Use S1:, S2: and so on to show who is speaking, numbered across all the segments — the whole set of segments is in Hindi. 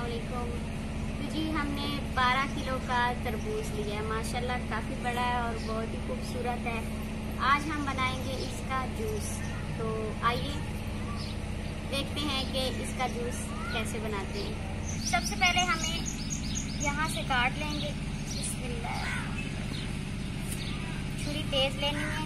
S1: अस्सलामुअलैकुम। तो जी हमने 12 किलो का तरबूज लिया है, माशाल्लाह काफ़ी बड़ा है और बहुत ही खूबसूरत है। आज हम बनाएंगे इसका जूस। तो आइए देखते हैं कि इसका जूस कैसे बनाते हैं। सबसे पहले हमें यहाँ से काट लेंगे। बिस्मिल्लाह। छुरी तेज लेनी है।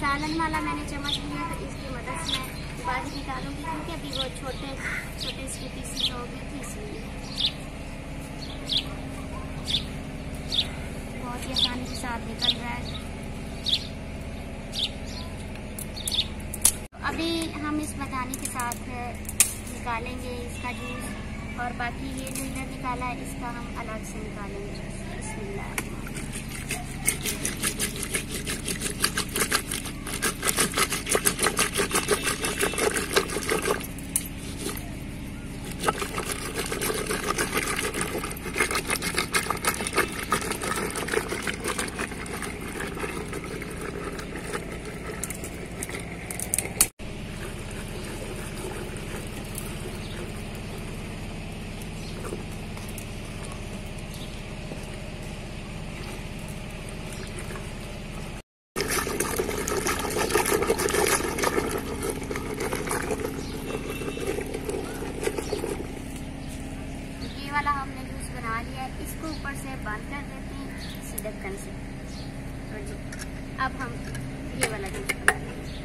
S1: सालन वाला मैंने चम्मच लिया, तो इसकी मदद से मैं बाहर निकालूंगी क्योंकि अभी वो छोटे छोटे इसकी पीसीस हो गए थे, इसलिए बहुत ही आसानी के साथ निकल रहा है। अभी हम इस मदानी के साथ निकालेंगे इसका जूस, और बाकी ये जो इधर निकाला है इसका हम अलग से निकालेंगे। बिस्मिल्लाह। वाला हमने जूस बना लिया है, इसको ऊपर से बंद कर देते हैं इसी ढक्कन से। और जी अब हम ये वाला जूस बना लेंगे।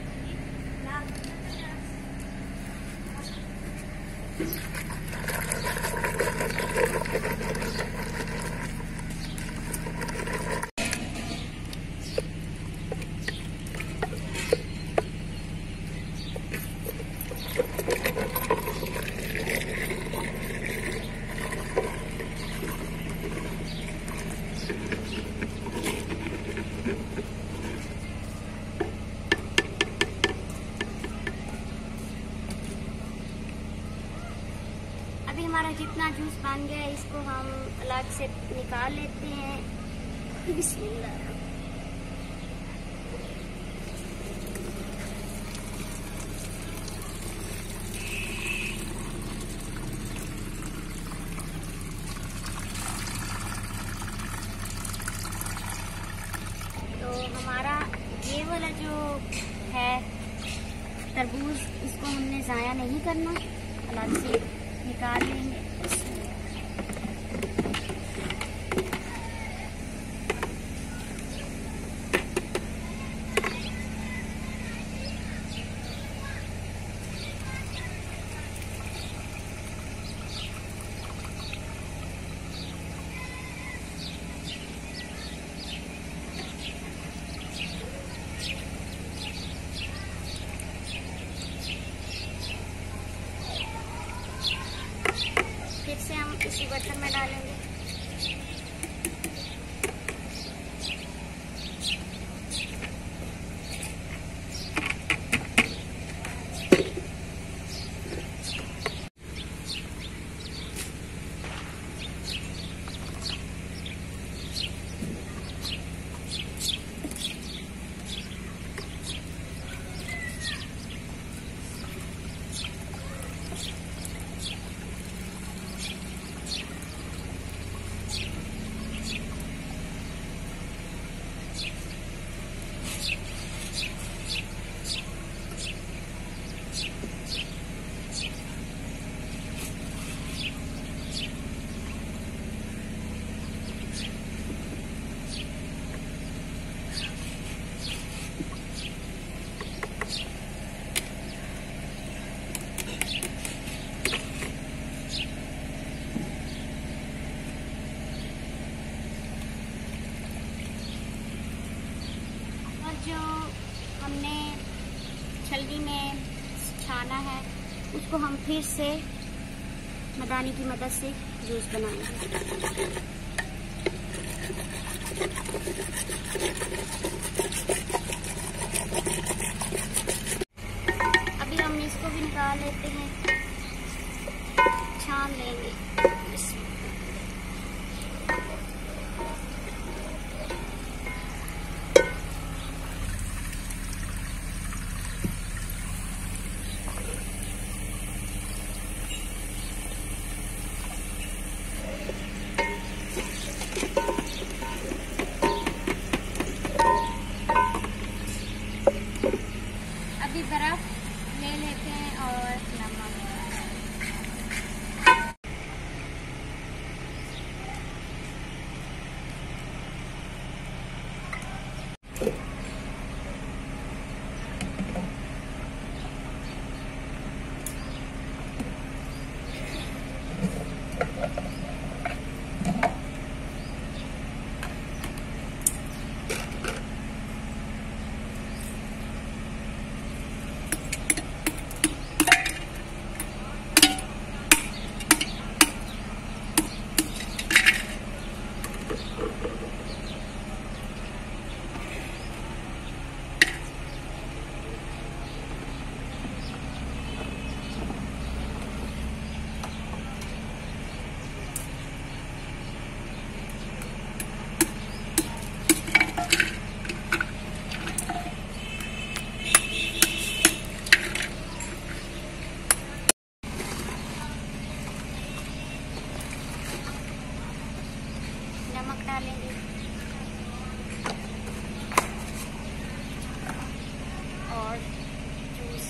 S1: अभी हमारा जितना जूस बन गया है इसको हम अलग से निकाल लेते हैं। बिस्मिल्लाह। तो हमारा ये वाला जो है तरबूज, इसको हमने ज़ाया नहीं करना, अलग से निकाल लेंगे। फिर से हम जो हमने छलनी में छाना है उसको हम फिर से मदानी की मदद से जूस बनाएंगे। अभी हम इसको भी निकाल लेते हैं, छान लेंगे। अभी बर्फ ले लेते हैं और नमक। नमक डालेंगे और जूस।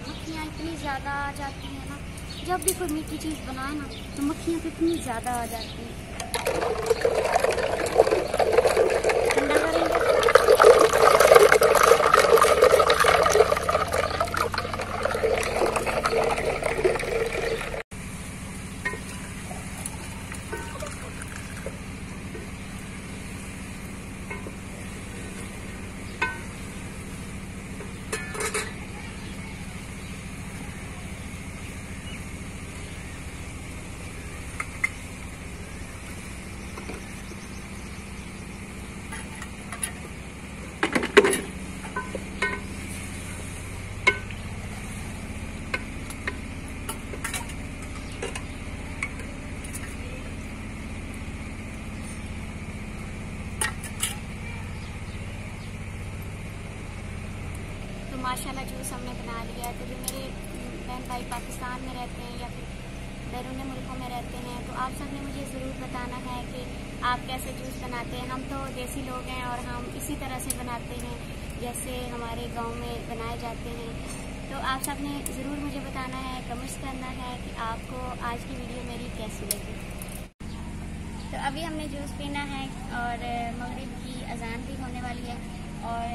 S1: मक्खियाँ इतनी ज़्यादा आ जाती हैं ना, जब भी कोई मीठी चीज़ बनाए ना तो मक्खियाँ कितनी ज़्यादा आ जाती हैं। ठंडा करेंगे। माशाल्लाह जूस हमने बना लिया है। तो जो मेरे बहन भाई पाकिस्तान में रहते हैं या फिर बैरून मुल्कों में रहते हैं तो आप सब ने मुझे ज़रूर बताना है कि आप कैसे जूस बनाते हैं। हम तो देसी लोग हैं और हम इसी तरह से बनाते हैं जैसे हमारे गांव में बनाए जाते हैं। तो आप सब ने ज़रूर मुझे बताना है, कमेंट्स करना है कि आपको आज की वीडियो मेरी कैसी लगी। तो अभी हमने जूस पीना है और मगरिब की अजान भी होने वाली है और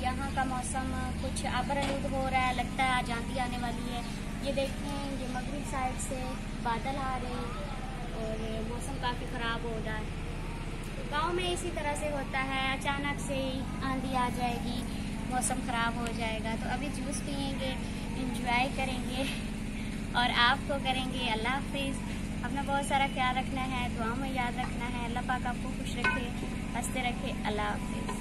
S1: यहाँ का मौसम कुछ आबरालूद हो रहा है, लगता है आज आंधी आने वाली है। ये देखें, ये मगरिब साइड से बादल आ रहे हैं और मौसम काफ़ी ख़राब हो रहा है। तो गांव में इसी तरह से होता है, अचानक से ही आंधी आ जाएगी, मौसम ख़राब हो जाएगा। तो अभी जूस पियेंगे, इंजॉय करेंगे और आपको करेंगे अल्लाह हाफिज़। अपना बहुत सारा ख्याल रखना है, दुआ में याद रखना है। अल्लाह पाक आपको खुश रखे, हंसते रखे। अल्लाह हाफिज़।